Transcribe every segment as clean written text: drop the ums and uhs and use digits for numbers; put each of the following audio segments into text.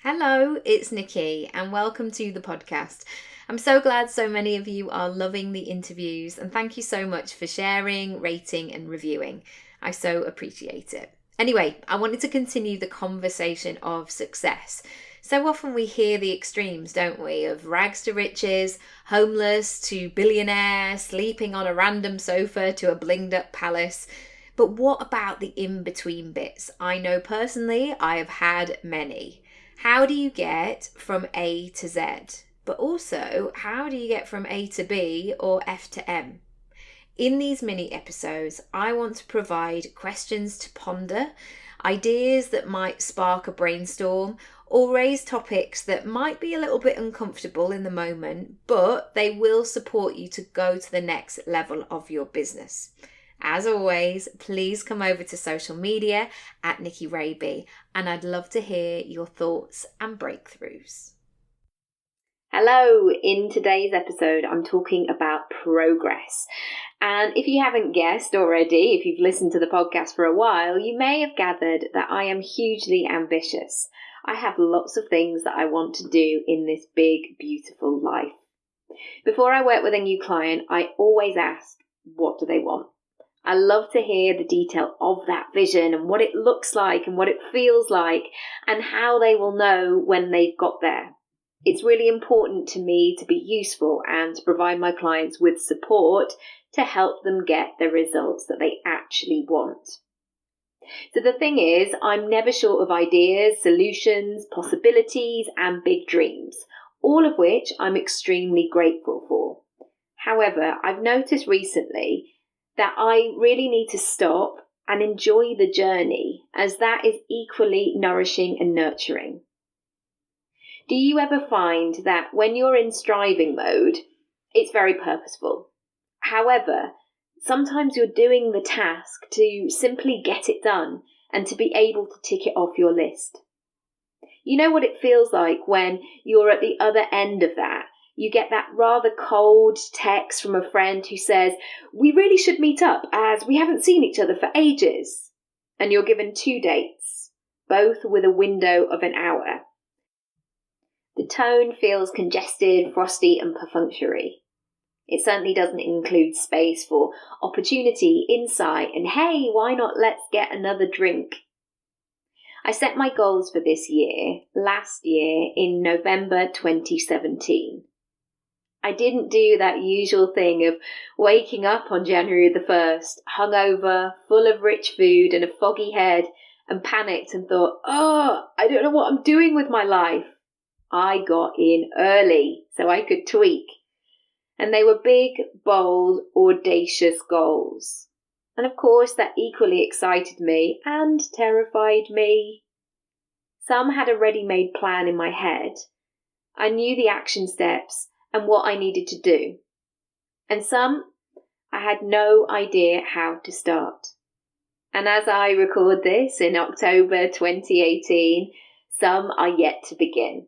Hello, it's Nicky, and welcome to the podcast. I'm so glad so many of you are loving the interviews, and thank you so much for sharing, rating, and reviewing. I so appreciate it. Anyway, I wanted to continue the conversation of success. So often we hear the extremes, don't we, of rags to riches, homeless to billionaire, sleeping on a random sofa to a blinged up palace. But what about the in-between bits? I know personally I have had many. How do you get from A to Z? But also, how do you get from A to B or F to M? In these mini episodes, I want to provide questions to ponder, ideas that might spark a brainstorm, or raise topics that might be a little bit uncomfortable in the moment, but they will support you to go to the next level of your business. As always, please come over to social media at Nicky Raby, and I'd love to hear your thoughts and breakthroughs. Hello, in today's episode, I'm talking about progress. And if you haven't guessed already, if you've listened to the podcast for a while, you may have gathered that I am hugely ambitious. I have lots of things that I want to do in this big, beautiful life. Before I work with a new client, I always ask, what do they want? I love to hear the detail of that vision and what it looks like and what it feels like and how they will know when they've got there. It's really important to me to be useful and to provide my clients with support to help them get the results that they actually want. So the thing is, I'm never short of ideas, solutions, possibilities, and big dreams, all of which I'm extremely grateful for. However, I've noticed recently that I really need to stop and enjoy the journey, as that is equally nourishing and nurturing. Do you ever find that when you're in striving mode, it's very purposeful? However, sometimes you're doing the task to simply get it done and to be able to tick it off your list. You know what it feels like when you're at the other end of that? You get that rather cold text from a friend who says, we really should meet up as we haven't seen each other for ages. And you're given 2 dates, both with a window of an hour. The tone feels congested, frosty and perfunctory. It certainly doesn't include space for opportunity, insight, and hey, why not let's get another drink? I set my goals for this year, last year in November 2017. I didn't do that usual thing of waking up on January the 1st, hungover, full of rich food and a foggy head, and panicked and thought, I don't know what I'm doing with my life. I got in early so I could tweak. And they were big, bold, audacious goals. And of course, that equally excited me and terrified me. Some had a ready-made plan in my head. I knew the action steps and what I needed to do. And some, I had no idea how to start. And as I record this in October 2018, some are yet to begin.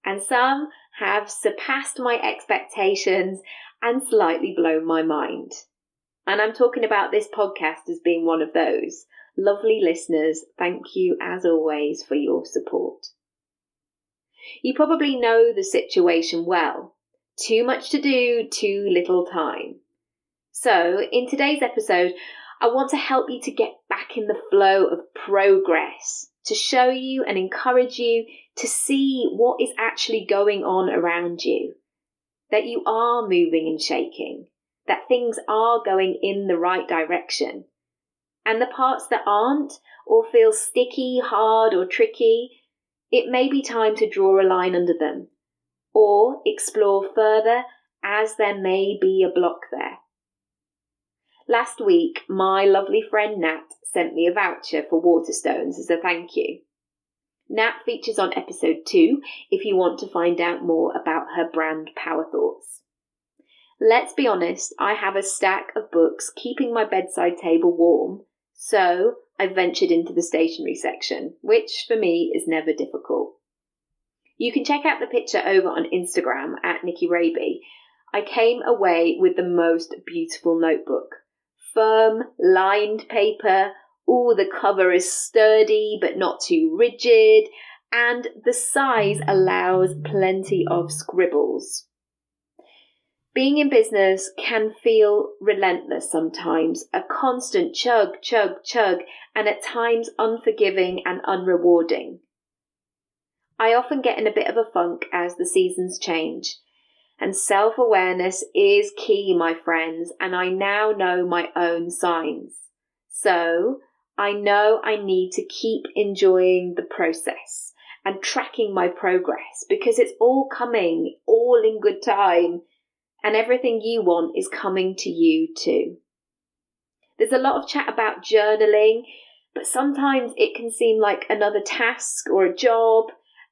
And some have surpassed my expectations and slightly blown my mind. And I'm talking about this podcast as being one of those. Lovely listeners, thank you as always for your support. You probably know the situation well. Too much to do, too little time. So, in today's episode, I want to help you to get back in the flow of progress, to show you and encourage you to see what is actually going on around you, that you are moving and shaking, that things are going in the right direction. And the parts that aren't, or feel sticky, hard, or tricky, it may be time to draw a line under them, or explore further as there may be a block there. Last week, my lovely friend Nat sent me a voucher for Waterstones as a thank you. Nat features on episode 2 if you want to find out more about her brand Power Thoughts. Let's be honest, I have a stack of books keeping my bedside table warm, so I ventured into the stationery section, which for me is never difficult. You can check out the picture over on Instagram at Nicky Raby. I came away with the most beautiful notebook. Firm, lined paper. Ooh, the cover is sturdy but not too rigid. and the size allows plenty of scribbles. Being in business can feel relentless sometimes, a constant chug, chug, chug, and at times unforgiving and unrewarding. I often get in a bit of a funk as the seasons change, and self-awareness is key, my friends, and I now know my own signs. So I know I need to keep enjoying the process and tracking my progress, because it's all coming, all in good time, and everything you want is coming to you too. There's a lot of chat about journaling, but sometimes it can seem like another task or a job.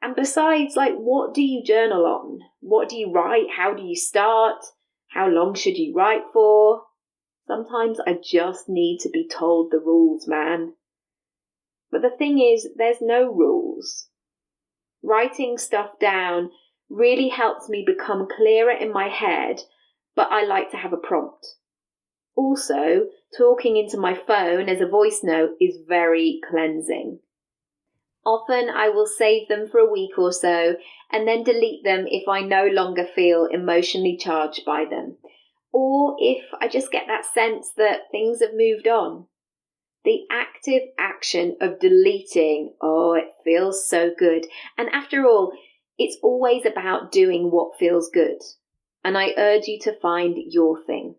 And besides, what do you journal on? What do you write? How do you start? How long should you write for? Sometimes I just need to be told the rules, man. But the thing is, there's no rules. Writing stuff down really helps me become clearer in my head, but I like to have a prompt. Also, talking into my phone as a voice note is very cleansing. Often I will save them for a week or so and then delete them if I no longer feel emotionally charged by them, or if I just get that sense that things have moved on. The active action of deleting, it feels so good. And after all, it's always about doing what feels good. And I urge you to find your thing.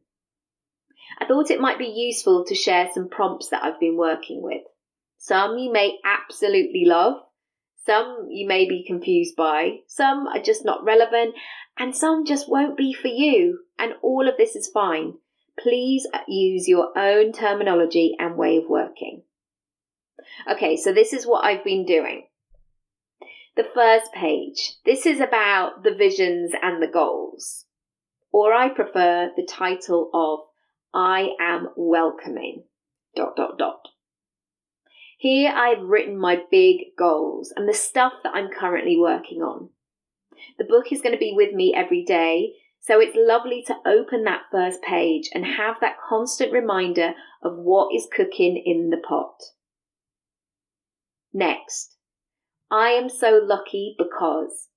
I thought it might be useful to share some prompts that I've been working with. Some you may absolutely love, some you may be confused by, some are just not relevant, and some just won't be for you, and all of this is fine. Please use your own terminology and way of working. Okay, so this is what I've been doing. The first page, this is about the visions and the goals, or I prefer the title of I am welcoming, ... Here I've written my big goals and the stuff that I'm currently working on. The book is going to be with me every day, so it's lovely to open that first page and have that constant reminder of what is cooking in the pot. Next, I am so lucky because ...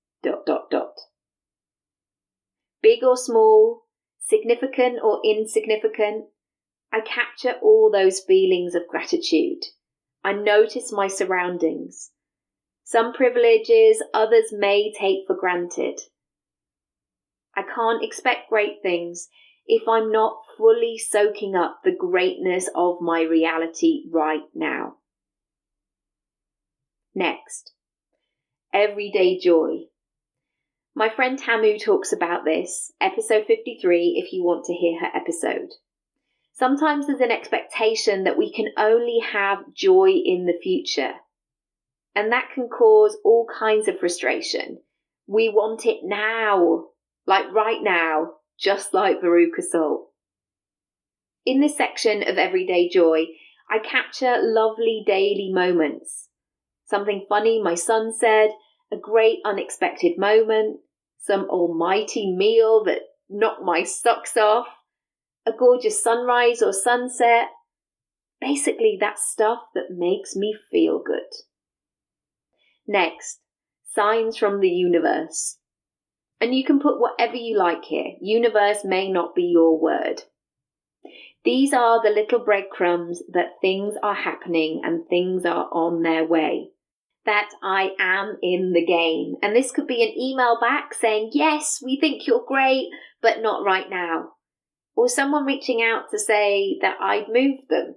Big or small, significant or insignificant, I capture all those feelings of gratitude. I notice my surroundings. Some privileges others may take for granted. I can't expect great things if I'm not fully soaking up the greatness of my reality right now. Next, everyday joy. My friend Tamu talks about this, episode 53, if you want to hear her episode. Sometimes there's an expectation that we can only have joy in the future, and that can cause all kinds of frustration. We want it now, like right now, just like Veruca Salt. In this section of Everyday Joy, I capture lovely daily moments. Something funny my son said, a great unexpected moment, some almighty meal that knocked my socks off, a gorgeous sunrise or sunset. Basically, that stuff that makes me feel good. Next, signs from the universe. And you can put whatever you like here. Universe may not be your word. These are the little breadcrumbs that things are happening and things are on their way. That I am in the game. And this could be an email back saying, yes, we think you're great, but not right now. Or someone reaching out to say that I'd moved them.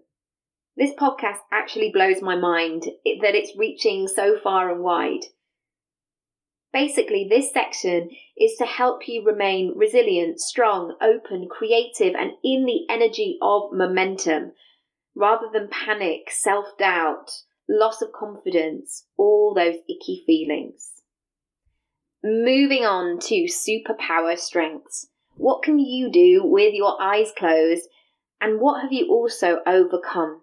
This podcast actually blows my mind that it's reaching so far and wide. Basically, this section is to help you remain resilient, strong, open, creative, and in the energy of momentum, rather than panic, self-doubt, loss of confidence, all those icky feelings. Moving on to superpower strengths. What can you do with your eyes closed, and what have you also overcome?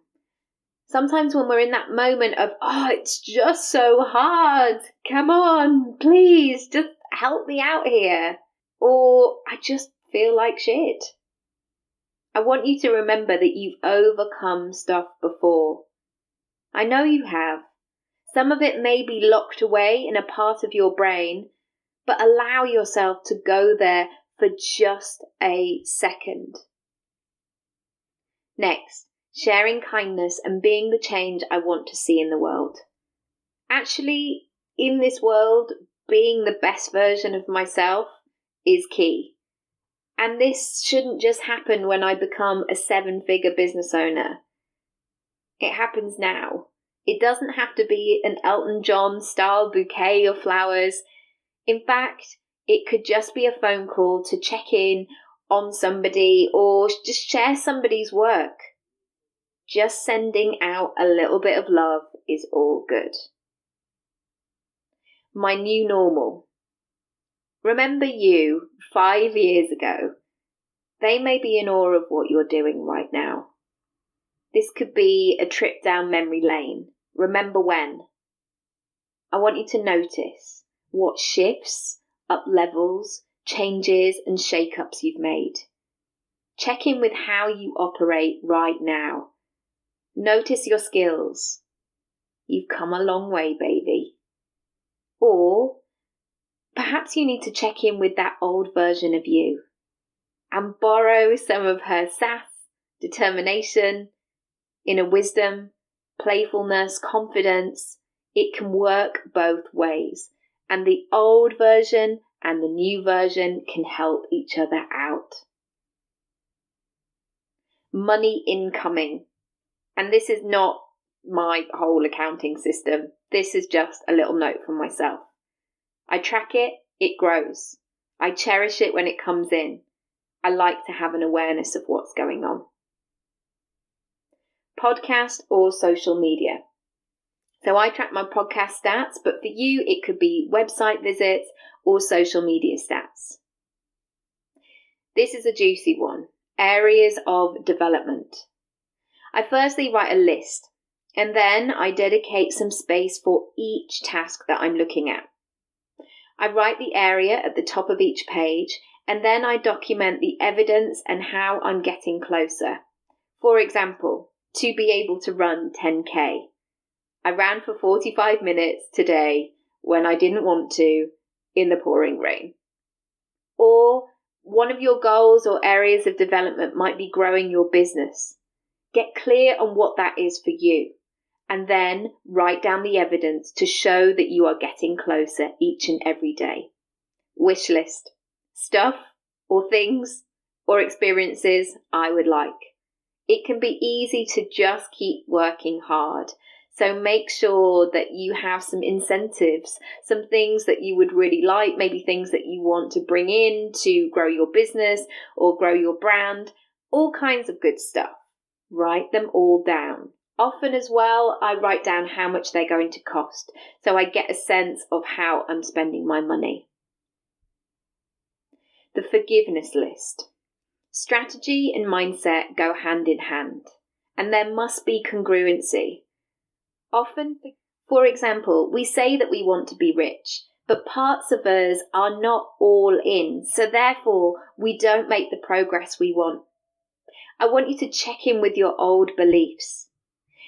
Sometimes when we're in that moment of, it's just so hard, come on, please, just help me out here, or I just feel like shit. I want you to remember that you've overcome stuff before. I know you have. Some of it may be locked away in a part of your brain, but allow yourself to go there for just a second. Next, sharing kindness and being the change I want to see in the world. Actually, in this world, being the best version of myself is key. And this shouldn't just happen when I become a 7-figure business owner. It happens now. It doesn't have to be an Elton John style bouquet of flowers. In fact, it could just be a phone call to check in on somebody or just share somebody's work. Just sending out a little bit of love is all good. My new normal. Remember you 5 years ago. They may be in awe of what you're doing right now. This could be a trip down memory lane. Remember when? I want you to notice what shifts, up levels, changes and shake-ups you've made. Check in with how you operate right now. Notice your skills. You've come a long way, baby. Or perhaps you need to check in with that old version of you and borrow some of her sass, determination, inner wisdom, playfulness, confidence. It can work both ways, and the old version and the new version can help each other out. Money incoming. And this is not my whole accounting system. This is just a little note from myself. I track it, it grows. I cherish it when it comes in. I like to have an awareness of what's going on. Podcast or social media. So I track my podcast stats, but for you, it could be website visits or social media stats. This is a juicy one. Areas of development. I firstly write a list, and then I dedicate some space for each task that I'm looking at. I write the area at the top of each page, and then I document the evidence and how I'm getting closer. For example, to be able to run 10K. I ran for 45 minutes today when I didn't want to in the pouring rain. Or one of your goals or areas of development might be growing your business. Get clear on what that is for you, and then write down the evidence to show that you are getting closer each and every day. Wish list. Stuff or things or experiences I would like. It can be easy to just keep working hard. So make sure that you have some incentives, some things that you would really like, maybe things that you want to bring in to grow your business or grow your brand, all kinds of good stuff. Write them all down. Often as well, I write down how much they're going to cost, so I get a sense of how I'm spending my money. The forgiveness list. Strategy and mindset go hand in hand, and there must be congruency. Often, for example, we say that we want to be rich, but parts of us are not all in, so therefore we don't make the progress we want. I want you to check in with your old beliefs.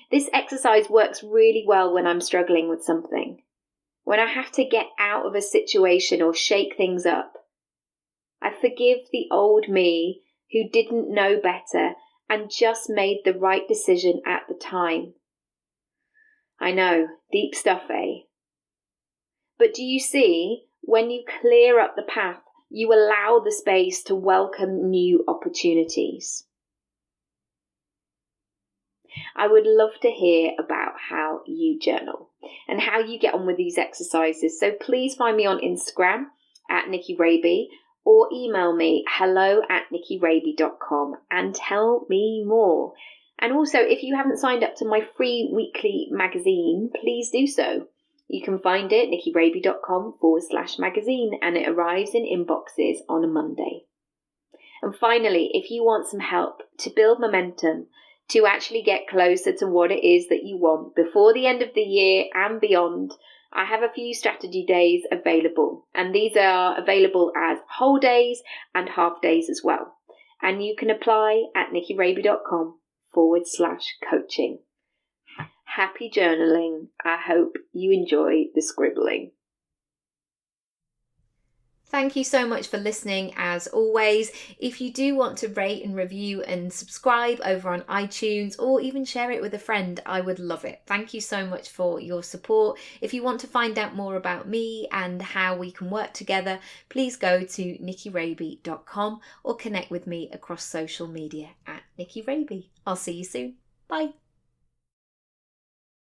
This exercise works really well when I'm struggling with something, when I have to get out of a situation or shake things up. I forgive the old me who didn't know better and just made the right decision at the time. I know, deep stuff, eh? But do you see, when you clear up the path, you allow the space to welcome new opportunities. I would love to hear about how you journal and how you get on with these exercises. So please find me on Instagram at Nicky Raby or email me hello@nickyraby.com and tell me more. And also, if you haven't signed up to my free weekly magazine, please do so. You can find it nickyraby.com/magazine and it arrives in inboxes on a Monday. And finally, if you want some help to build momentum, to actually get closer to what it is that you want before the end of the year and beyond, I have a few strategy days available. And these are available as whole days and half days as well. And you can apply at nickyraby.com/coaching. happy journaling. I hope you enjoy the scribbling. Thank you so much for listening as always. If you do want to rate and review and subscribe over on iTunes or even share it with a friend, I would love it. Thank you so much for your support. If you want to find out more about me and how we can work together, please go to nickyraby.com or connect with me across social media at Nicky Raby. I'll see you soon. Bye.